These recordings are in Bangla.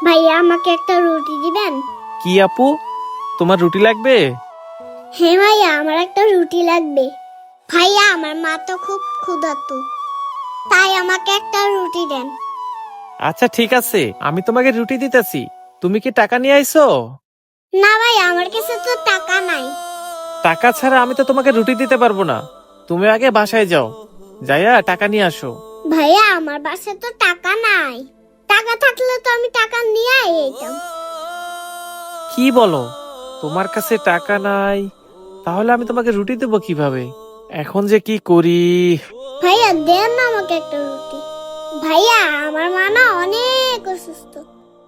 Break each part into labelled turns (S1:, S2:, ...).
S1: ভাইয়া আমাকে একটা রুটি দিবেন?
S2: কি আপু, তোমার রুটি লাগবে?
S1: হ্যাঁ ভাইয়া, আমার একটা রুটি লাগবে। ভাইয়া আমার মা তো খুব ক্ষুধার্ত, তাই আমাকে একটা রুটি দেন।
S2: আচ্ছা ঠিক আছে, আমি তোমাকে রুটি দিতেছি। তুমি কি টাকা নিয়ে আইছো?
S1: না ভাইয়া, আমার কাছে তো টাকা নাই।
S2: টাকা ছাড়া আমি তো তোমাকে রুটি দিতে পারবো না। তুমি আগে বাসায় যাও, যাইয়া টাকা নিয়ে আসো।
S1: ভাইয়া আমার বাসায় তো টাকা নাই। টাকা থাকলে তো আমি টাকা নিয়ে আইতাম।
S2: কি বলো, তোমার কাছে টাকা নাই? তাহলে আমি তোমাকে রুটি দেবো কিভাবে? এখন যে কি করি।
S1: ভাইয়া দেন না আমাকে একটা রুটি। ভাইয়া আমার মা না অনেক অসুস্থ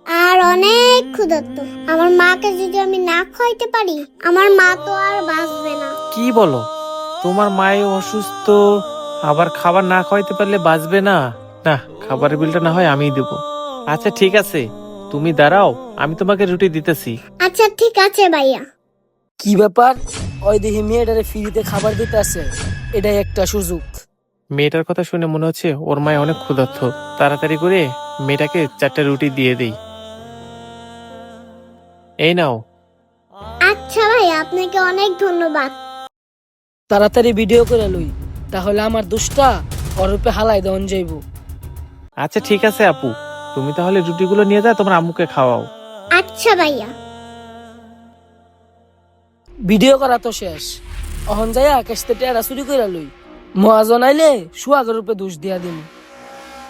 S1: আর অনেক ক্ষুধার্ত। আমার মাকে যদি আমি না খাইতে পারি, আমার মা তো আর বাঁচবে না।
S2: কি বলো, তোমার মায়ে অসুস্থ, আবার খাবার না খাওয়াইতে পারলে বাঁচবে না? না, খাবারের বিলটা না হয় আমিই দেবো। আচ্ছা ঠিক আছে, তুমি দাঁড়াও, আমি তোমাকে রুটি দিতেছি।
S1: আচ্ছা ঠিক আছে ভাইয়া।
S3: কি ব্যাপার? ওই দেখি মেয়েটারে ফ্রিতে খাবার দিতে আছে, এটাই একটা সুযোগ।
S2: মেয়েটার কথা শুনে মনে হচ্ছে ওর মায় অনেক ক্ষুধার্ত। তাড়াতাড়ি করে মেয়েটাকে 4টা রুটি দিয়ে দেই। এই নাও।
S1: আচ্ছা ভাইয়া, আপনাকে অনেক ধন্যবাদ।
S3: তাড়াতাড়ি ভিডিও করে লই, তাহলে আমার দুষ্টা ওর রূপে হালাই দেওয়ান যাইব।
S2: আচ্ছা ঠিক আছে আপু, তুমি তাহলে রুটিগুলো নিয়ে যাও, তোমার আম্মুকে খাওয়াও।
S1: আচ্ছা ভাইয়া।
S3: ভিডিও করা তো শেষ, অহন যাইয়া কেসতে টেরা চুরি করে লই। মহাজন আইলে সুয়াগের রূপে দোষ দিয়া দিন।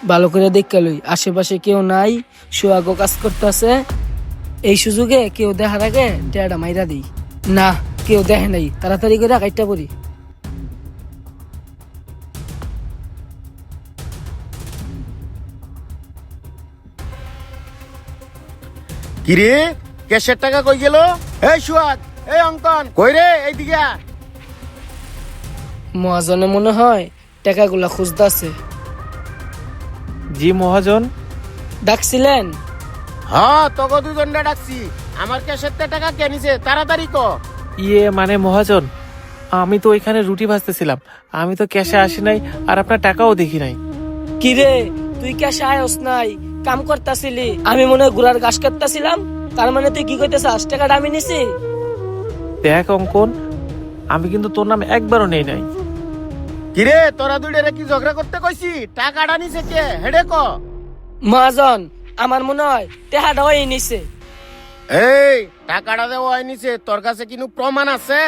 S3: ভালো করে দেখা লই আশেপাশে কেউ নাই, সুয়াগো কাজ করতেছে। এই সুযোগে কেউ দেখার আগে টেরাটা মাইরা দিই। না, কেউ দেখে নাই, তাড়াতাড়ি করে কাইটটা পড়ি।
S4: কিরে, ক্যাশের টাকা কই গেল? এই সুয়াদ, এই অঙ্কন, কই রে? এইদিকে আ।
S3: মহাজনে মনে হয় টাকাগুলা খুঁজতেছে।
S2: জি মহাজন।
S3: ডাকছিলেন?
S4: হ্যাঁ, তোকে দুজনটা ডাকছি। আমার ক্যাশের টাকা কে নিছে? তাড়াতাড়ি ক।
S2: মানে মহাজন, আমি তো ওইখানে রুটি ভাজতেছিলাম, আমি তো ক্যাশে আসি নাই, আর আপনার টাকাও দেখি নাই।
S3: কিরে, তুই ক্যাশে আয়স নাই, কাম করতাছিলি? আমি মনে হয় ঘোড়ার ঘাস কাটতাছিলাম। তার মানে তুই কি কইতেছাস টাকাটা আমি নিছি?
S2: দেখ অঙ্কন, আমি কিন্তু তোর নাম একবারও নেই নাই।
S4: কিরে, তোরা দুইটারে কি ঝগড়া করতে কইছি? টাকাটা নিছে কে? হেডে ক।
S3: মহাজন, আমার মনে হয় টাকাটা ওই নিছে।
S4: এই টাকাটা দেওয়া হয় নিছে, তোর কাছে কিনু প্রমাণ আছে?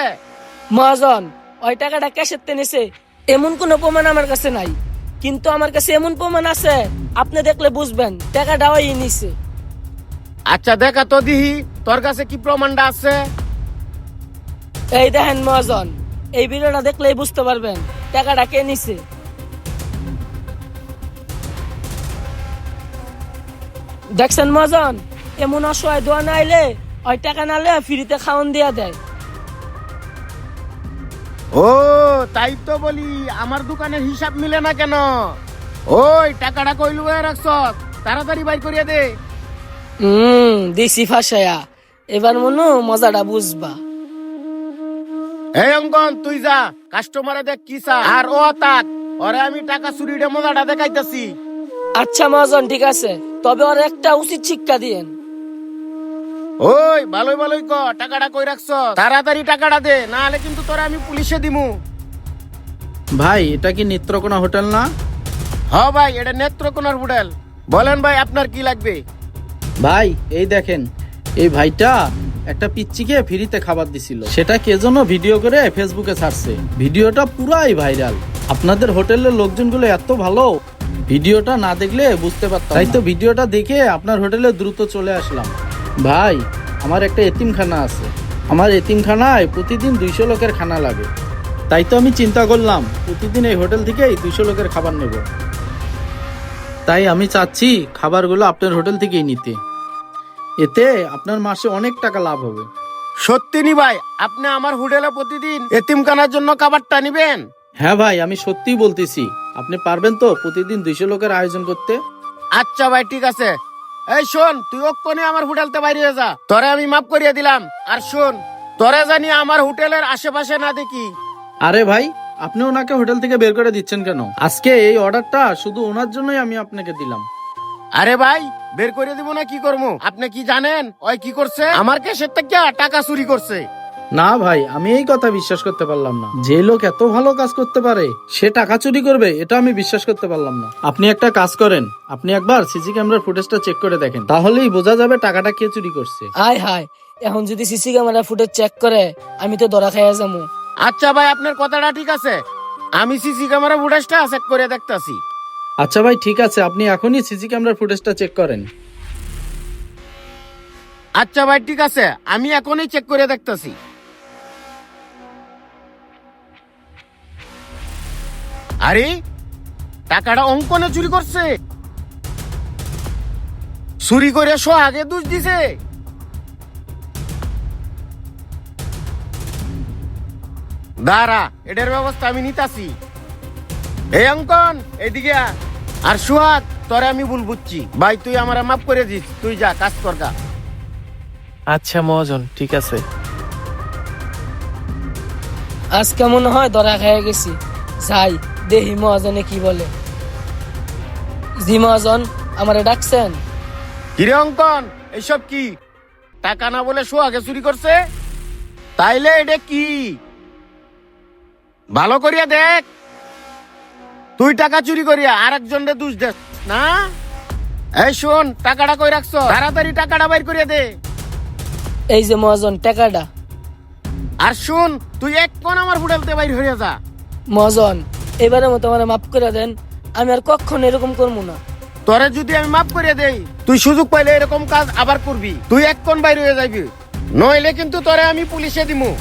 S3: মহাজন, ওই টাকাটা ক্যাশের নিছে এমন কোনো প্রমাণ আমার কাছে নাই, কিন্তু আমার কাছে এমন প্রমাণ আছে, আপনি দেখলে বুঝবেন টাকাটা ওই নিছে।
S4: আচ্ছা দেখা তো দিহি, তোর কাছে কি প্রমাণটা আছে?
S3: এই দেখেন মহাজন, এই ভিডিওটা দেখলেই বুঝতে পারবেন টাকাটা কে নিছে। দেখছেন মহাজন, এমন অসহায় দোয়া না আইলে ওই টাকা নালে ফ্রিতে খাওয়ান দিয়া দেয়।
S4: ও তাই তো বলি, আমার দোকানের হিসাব মিলে না কেন? ওই টাকাটা কই লুয়ে রাখছ? তাড়াতাড়ি বাইর করিয়া দে।
S3: দিছি ফাঁসায়া, এবার মনে মজাটা বুঝবা।
S4: এই অঙ্কন, তুই যা কাস্টমারে দেখ কি চা, আর ও তাক ওরে আমি টাকা চুরিটা মজাটা দেখাইতাছি।
S3: আচ্ছা মহাজন ঠিক আছে, তবে ওর একটা উচিত শিক্ষা দিয়েন।
S4: ওই ভালোই ভালোই ক, টাকাটা কই রাখছ? তাড়াতাড়ি টাকাটা দে, না হলে কিন্তু তোরা আমি পুলিশে দিমু।
S5: ভাই, এটা কি নেত্রকোনা হোটেল না?
S4: হ ভাই, এটা নেত্রকোনার হোটেল। বলেন ভাই, আপনার কি লাগবে?
S5: ভাই এই দেখেন, এই ভাইটা একটা পিচ্চিকে ফ্রিতে খাবার দিছিল, সেটা কে যেন ভিডিও করে ফেসবুকে ছাড়ছে। ভিডিওটা পুরাই ভাইরাল। আপনাদের হোটেলের লোকজনগুলো এত ভালো, ভিডিওটা না দেখলে বুঝতে পারতাম না। তাই তো ভিডিওটা দেখে আপনার হোটেলে দ্রুত চলে আসলাম। ভাই, আমার একটা এতিমখানা আছে, আমার এতিমখানায় প্রতিদিন 200 লোকের খানা লাগে। তাই তো আমি চিন্তা করলাম প্রতিদিন এই হোটেল থেকেই 200 লোকের খাবার নেব। তাই আমি চাচ্ছি খাবারগুলো আপনার হোটেল থেকেই নিতে, এতে আপনার মাসে অনেক টাকা লাভ হবে।
S4: সত্যি নি ভাই, আপনি আমার হোটেলে প্রতিদিন এতিমখানার জন্য খাবারটা নিবেন?
S5: হ্যাঁ ভাই, আমি সত্যিই বলতেছি। আপনি পারবেন তো প্রতিদিন 200 লোকের আয়োজন করতে?
S4: আচ্ছা ভাই ঠিক আছে। এই শোন, তুই ওক্ষণে আমার হোটেলতে বাইরে হয়ে যা, তোরে আমি মাফ করিয়ে দিলাম। আর শোন, তোরে জানি আমার হোটেলের আশেপাশে না দেখি।
S5: আরে ভাই, আপনি ওনাকে হোটেল থেকে বের করে দিচ্ছেন কেন? আজকে এই অর্ডারটা শুধু ওনার জন্যই আমি আপনাকে দিলাম।
S4: আরে ভাই, বের করে দিব না কি করবো? আপনি কি জানেন ওই কি করছে? আমার ক্যাশের থেকে টাকা চুরি করছে।
S5: না ভাই, আমি এই কথা বিশ্বাস করতে পারলাম না। যে লোক এত ভালো কাজ করতে পারে সে টাকা চুরি করবে, এটা আমি বিশ্বাস করতে পারলাম না। আপনি একটা কাজ করেন, আপনি একবার সিসি ক্যামেরার ফুটেজটা চেক করে দেখেন, তাহলেই বোঝা যাবে টাকাটা কে চুরি করছে।
S3: আয় হায়, এখন যদি সিসি ক্যামেরা ফুটেজ চেক করে আমি তো ধরা খাইয়া যাবো।
S4: আচ্ছা ভাই, আপনার কথাটা ঠিক আছে, আমি সিসি ক্যামেরা ফুটেজটা চেক করে দেখতাছি।
S5: আচ্ছা ভাই ঠিক আছে, আপনি এখনই সিসি ক্যামেরার ফুটেজটা চেক করেন।
S4: আচ্ছা ভাই ঠিক আছে, আমি এখনই চেক করে দেখতাছি। আরে টাকাটা অঙ্কনে চুরি করছে, চুরি করে আগে দোষ দিছে। দাঁড়া, এটার ব্যবস্থা আমি নিতাছি। এই অঙ্কন এদিকে আ। আর সোহাগ, তোরে আমি ভুল বুঝছি ভাই, তুই আমার মাফ করে দিস, তুই যা কাজ কর গা।
S2: আচ্ছা মহাজন, ঠিক আছে।
S3: আজকে মনে হয় ধরা খাইয়া গেছি, যাই দেহি মহাজনে কি বলে। জি মহাজন, আমারে ডাকছেন?
S4: কিরে অঙ্কন, এইসব কি? টাকা না বলে সোহাগে চুরি করছে? তাইলে এটা কি? ভালো করিয়া দেখ, তুই টাকা চুরি করিয়া আরেকজনরে দোষ দেস না। এই শোন, টাকাটা কই রাখছ? তাড়াতাড়ি টাকাটা বাইর করিয়া দে।
S3: এই যে মহাজন টাকাটা।
S4: আর শুন, তুই এক্ষণ আমার হোটেলতে বাইর হইয়া যা।
S3: মহাজন, এবারের মতো আমার মাফ করে দেন, আমি আর কখনো এরকম করবো না।
S4: তোরে যদি আমি মাফ করিয়া দেই, তুই সুযোগ পাইলে এরকম কাজ আবার করবি। তুই এক্ষণ বাইর হয়ে যাবি, নইলে কিন্তু তোরে আমি পুলিশে দিমু।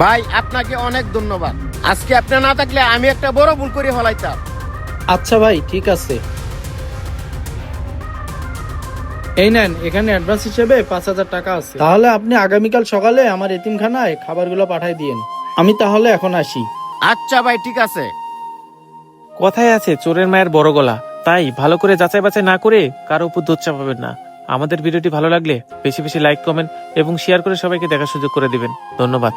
S4: ভাই আপনাকে অনেক ধন্যবাদ, আজকে আপনি না থাকলে আমি একটা বড় ভুল করে ফেলাইতাম।
S5: আচ্ছা ভাই ঠিক আছে, এই নেন, এখানে অ্যাডভান্স হিসেবে 5,000 টাকা আছে। তাহলে আপনি আগামীকাল সকালে আমার এতিমখানায় খাবারগুলো পাঠাই দিয়েন। আমি তাহলে এখন আসি।
S4: আচ্ছা ভাই ঠিক আছে।
S2: কথায় আছে চোরের মায়ের বড় গলা, তাই ভালো করে যাচাই বাছাই না করে কারো উপর দোষ চাপাবেন না। আমাদের ভিডিওটি ভালো লাগলে বেশি বেশি লাইক, কমেন্ট এবং শেয়ার করে সবাইকে দেখার সুযোগ করে দিবেন। ধন্যবাদ।